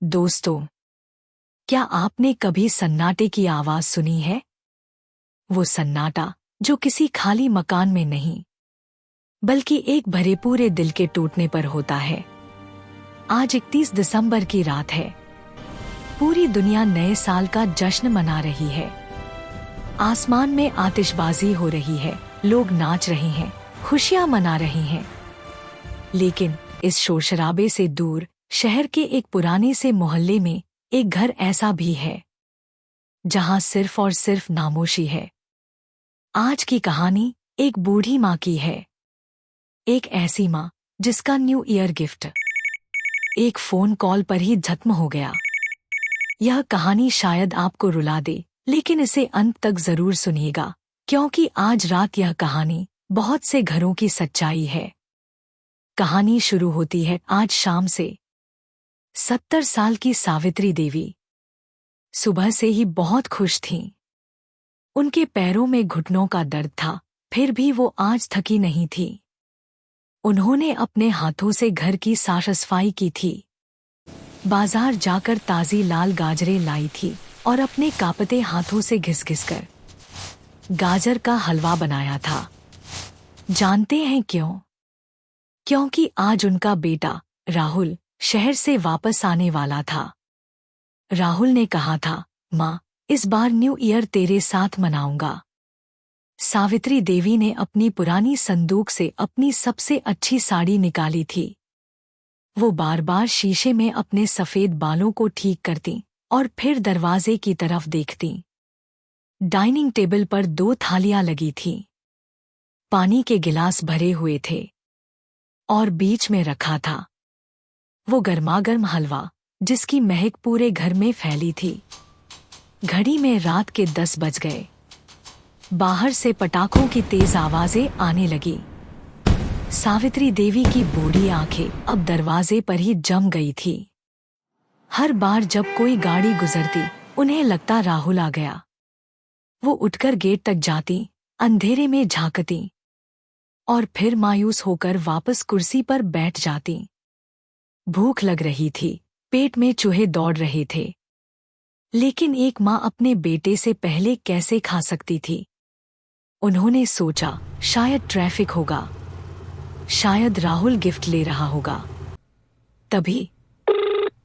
दोस्तों, क्या आपने कभी सन्नाटे की आवाज सुनी है? वो सन्नाटा जो किसी खाली मकान में नहीं, बल्कि एक भरे पूरे दिल के टूटने पर होता है। आज 31 दिसंबर की रात है। पूरी दुनिया नए साल का जश्न मना रही है। आसमान में आतिशबाजी हो रही है, लोग नाच रहे हैं, खुशियां मना रहे हैं। लेकिन इस शोरशराबे से दूर शहर के एक पुराने से मोहल्ले में एक घर ऐसा भी है जहां सिर्फ और सिर्फ खामोशी है। आज की कहानी एक बूढ़ी माँ की है। एक ऐसी माँ जिसका न्यू ईयर गिफ्ट एक फोन कॉल पर ही खत्म हो गया। यह कहानी शायद आपको रुला दे, लेकिन इसे अंत तक जरूर सुनिएगा, क्योंकि आज रात यह कहानी बहुत से घरों की सच्चाई है। कहानी शुरू होती है आज शाम से। 70 साल की सावित्री देवी सुबह से ही बहुत खुश थीं। उनके पैरों में घुटनों का दर्द था, फिर भी वो आज थकी नहीं थी। उन्होंने अपने हाथों से घर की साफ सफाई की थी, बाजार जाकर ताजी लाल गाजरें लाई थी और अपने कांपते हाथों से घिस-घिस कर गाजर का हलवा बनाया था। जानते हैं क्यों? क्योंकि आज उनका बेटा राहुल शहर से वापस आने वाला था। राहुल ने कहा था, माँ, इस बार न्यू ईयर तेरे साथ मनाऊंगा। सावित्री देवी ने अपनी पुरानी संदूक से अपनी सबसे अच्छी साड़ी निकाली थी। वो बार बार शीशे में अपने सफेद बालों को ठीक करती और फिर दरवाजे की तरफ देखती। डाइनिंग टेबल पर 2 थालियां लगी थीं। पानी के गिलास भरे हुए थे और बीच में रखा था वो गर्मागर्म हलवा, जिसकी महक पूरे घर में फैली थी। घड़ी में रात के 10 बज गए। बाहर से पटाखों की तेज आवाजें आने लगी। सावित्री देवी की बूढ़ी आंखें अब दरवाजे पर ही जम गई थी। हर बार जब कोई गाड़ी गुजरती, उन्हें लगता राहुल आ गया। वो उठकर गेट तक जाती, अंधेरे में झांकती और फिर मायूस होकर वापस कुर्सी पर बैठ जाती। भूख लग रही थी, पेट में चूहे दौड़ रहे थे, लेकिन एक माँ अपने बेटे से पहले कैसे खा सकती थी? उन्होंने सोचा, शायद ट्रैफिक होगा, शायद राहुल गिफ्ट ले रहा होगा। तभी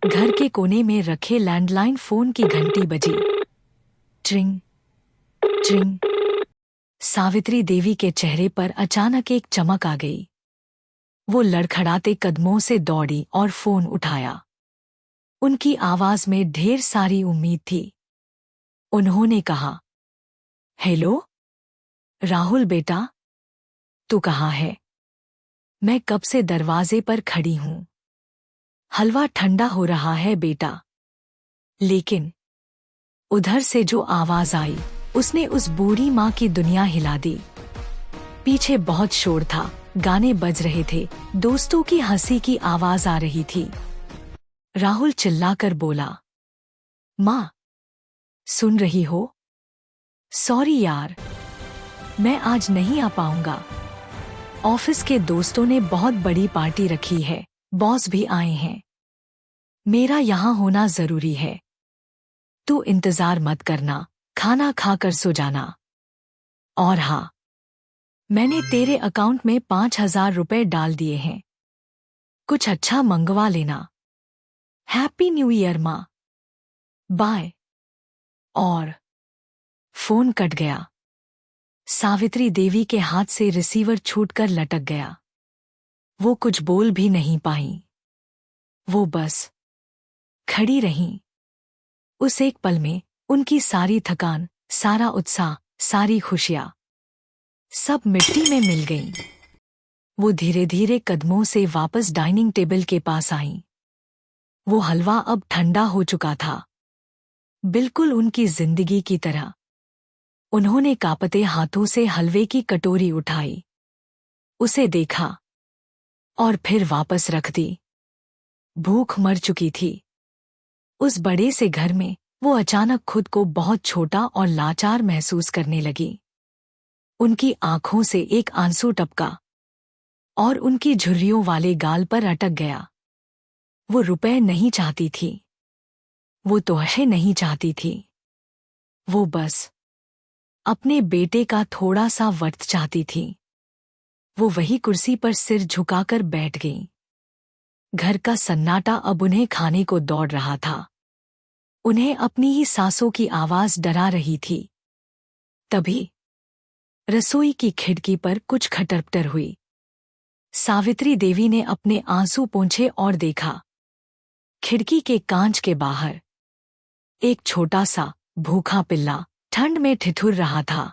घर के कोने में रखे लैंडलाइन फोन की घंटी बजी। ट्रिंग ट्रिंग। सावित्री देवी के चेहरे पर अचानक एक चमक आ गई। वो लड़खड़ाते कदमों से दौड़ी और फोन उठाया। उनकी आवाज में ढेर सारी उम्मीद थी। उन्होंने कहा, हेलो राहुल बेटा, तू कहाँ है? मैं कब से दरवाजे पर खड़ी हूँ। हलवा ठंडा हो रहा है बेटा। लेकिन उधर से जो आवाज आई, उसने उस बूढ़ी माँ की दुनिया हिला दी। पीछे बहुत शोर था, गाने बज रहे थे, दोस्तों की हंसी की आवाज आ रही थी। राहुल चिल्लाकर बोला, माँ, सुन रही हो? सॉरी यार, मैं आज नहीं आ पाऊंगा। ऑफिस के दोस्तों ने बहुत बड़ी पार्टी रखी है, बॉस भी आए हैं। मेरा यहाँ होना जरूरी है। तू इंतजार मत करना, खाना खाकर सो जाना। और हाँ, मैंने तेरे अकाउंट में 5,000 रुपए डाल दिए हैं। कुछ अच्छा मंगवा लेना। हैप्पी न्यू ईयर माँ। बाय। और फोन कट गया। सावित्री देवी के हाथ से रिसीवर छूटकर लटक गया। वो कुछ बोल भी नहीं पाई। वो बस खड़ी रहीं। उस एक पल में उनकी सारी थकान, सारा उत्साह, सारी खुशियां सब मिट्टी में मिल गईं। वो धीरे धीरे कदमों से वापस डाइनिंग टेबल के पास आईं। वो हलवा अब ठंडा हो चुका था, बिल्कुल उनकी जिंदगी की तरह। उन्होंने कांपते हाथों से हलवे की कटोरी उठाई, उसे देखा और फिर वापस रख दी। भूख मर चुकी थी। उस बड़े से घर में वो अचानक खुद को बहुत छोटा और लाचार महसूस करने लगी। उनकी आंखों से एक आंसू टपका और उनकी झुर्रियों वाले गाल पर अटक गया। वो रुपए नहीं चाहती थी, वो तोहफे नहीं चाहती थी। वो बस अपने बेटे का थोड़ा सा वक्त चाहती थी। वो वही कुर्सी पर सिर झुकाकर बैठ गई। घर का सन्नाटा अब उन्हें खाने को दौड़ रहा था। उन्हें अपनी ही सांसों की आवाज डरा रही थी। तभी रसोई की खिड़की पर कुछ खटरपटर हुई। सावित्री देवी ने अपने आंसू पोंछे और देखा। खिड़की के कांच के बाहर एक छोटा सा भूखा पिल्ला ठंड में ठिठुर रहा था।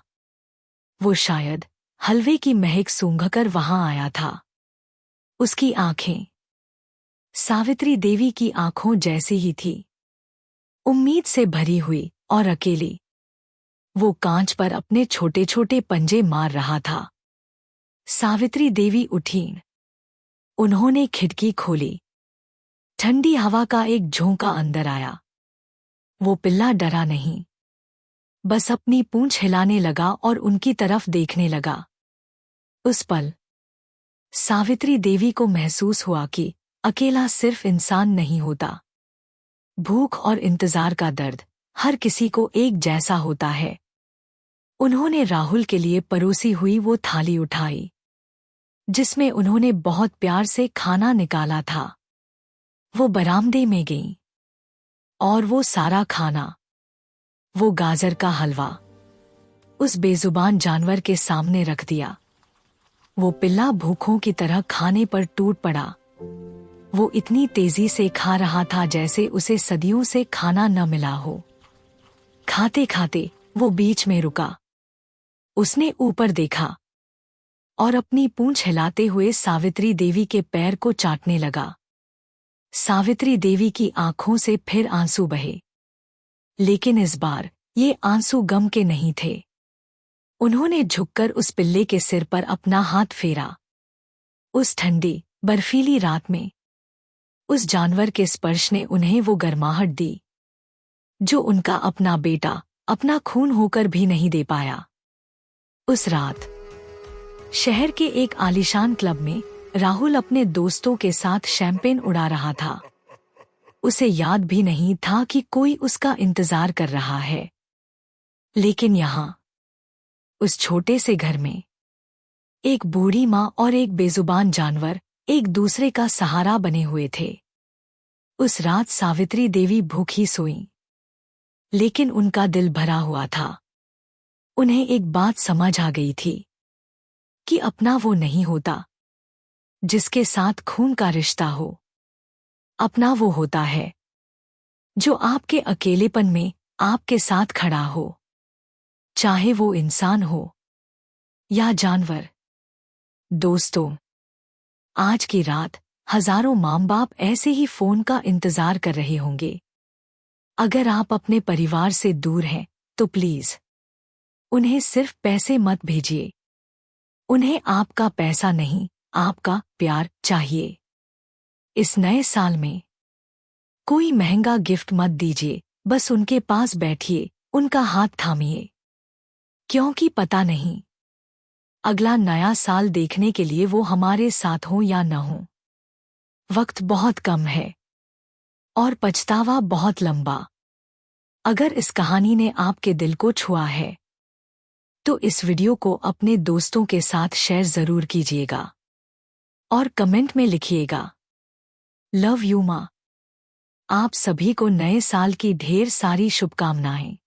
वो शायद हलवे की महक सूंघकर वहां आया था। उसकी आंखें सावित्री देवी की आंखों जैसी ही थी, उम्मीद से भरी हुई और अकेली। वो कांच पर अपने छोटे छोटे पंजे मार रहा था। सावित्री देवी उठीं। उन्होंने खिड़की खोली। ठंडी हवा का एक झोंका अंदर आया। वो पिल्ला डरा नहीं, बस अपनी पूंछ हिलाने लगा और उनकी तरफ देखने लगा। उस पल सावित्री देवी को महसूस हुआ कि अकेला सिर्फ इंसान नहीं होता। भूख और इंतजार का दर्द हर किसी को एक जैसा होता है। उन्होंने राहुल के लिए परोसी हुई वो थाली उठाई जिसमें उन्होंने बहुत प्यार से खाना निकाला था। वो बरामदे में गई और वो सारा खाना, वो गाजर का हलवा उस बेजुबान जानवर के सामने रख दिया। वो पिल्ला भूखों की तरह खाने पर टूट पड़ा। वो इतनी तेजी से खा रहा था जैसे उसे सदियों से खाना न मिला हो। खाते खाते वो बीच में रुका। उसने ऊपर देखा और अपनी पूंछ हिलाते हुए सावित्री देवी के पैर को चाटने लगा। सावित्री देवी की आंखों से फिर आंसू बहे, लेकिन इस बार ये आंसू गम के नहीं थे। उन्होंने झुककर उस पिल्ले के सिर पर अपना हाथ फेरा। उस ठंडी बर्फीली रात में उस जानवर के स्पर्श ने उन्हें वो गर्माहट दी जो उनका अपना बेटा अपना खून होकर भी नहीं दे पाया। उस रात शहर के एक आलीशान क्लब में राहुल अपने दोस्तों के साथ शैंपेन उड़ा रहा था। उसे याद भी नहीं था कि कोई उसका इंतजार कर रहा है। लेकिन यहाँ उस छोटे से घर में एक बूढ़ी माँ और एक बेजुबान जानवर एक दूसरे का सहारा बने हुए थे। उस रात सावित्री देवी भूखी सोईं, लेकिन उनका दिल भरा हुआ था। उन्हें एक बात समझ आ गई थी कि अपना वो नहीं होता जिसके साथ खून का रिश्ता हो। अपना वो होता है जो आपके अकेलेपन में आपके साथ खड़ा हो, चाहे वो इंसान हो या जानवर। दोस्तों, आज की रात हजारों माँ बाप ऐसे ही फोन का इंतजार कर रहे होंगे। अगर आप अपने परिवार से दूर हैं तो प्लीज उन्हें सिर्फ पैसे मत भेजिए। उन्हें आपका पैसा नहीं, आपका प्यार चाहिए। इस नए साल में कोई महंगा गिफ्ट मत दीजिए, बस उनके पास बैठिए, उनका हाथ थामिए, क्योंकि पता नहीं अगला नया साल देखने के लिए वो हमारे साथ हो या न हो। वक्त बहुत कम है और पछतावा बहुत लंबा। अगर इस कहानी ने आपके दिल को छुआ है तो इस वीडियो को अपने दोस्तों के साथ शेयर जरूर कीजिएगा और कमेंट में लिखिएगा, लव यू माँ। आप सभी को नए साल की ढेर सारी शुभकामनाएं।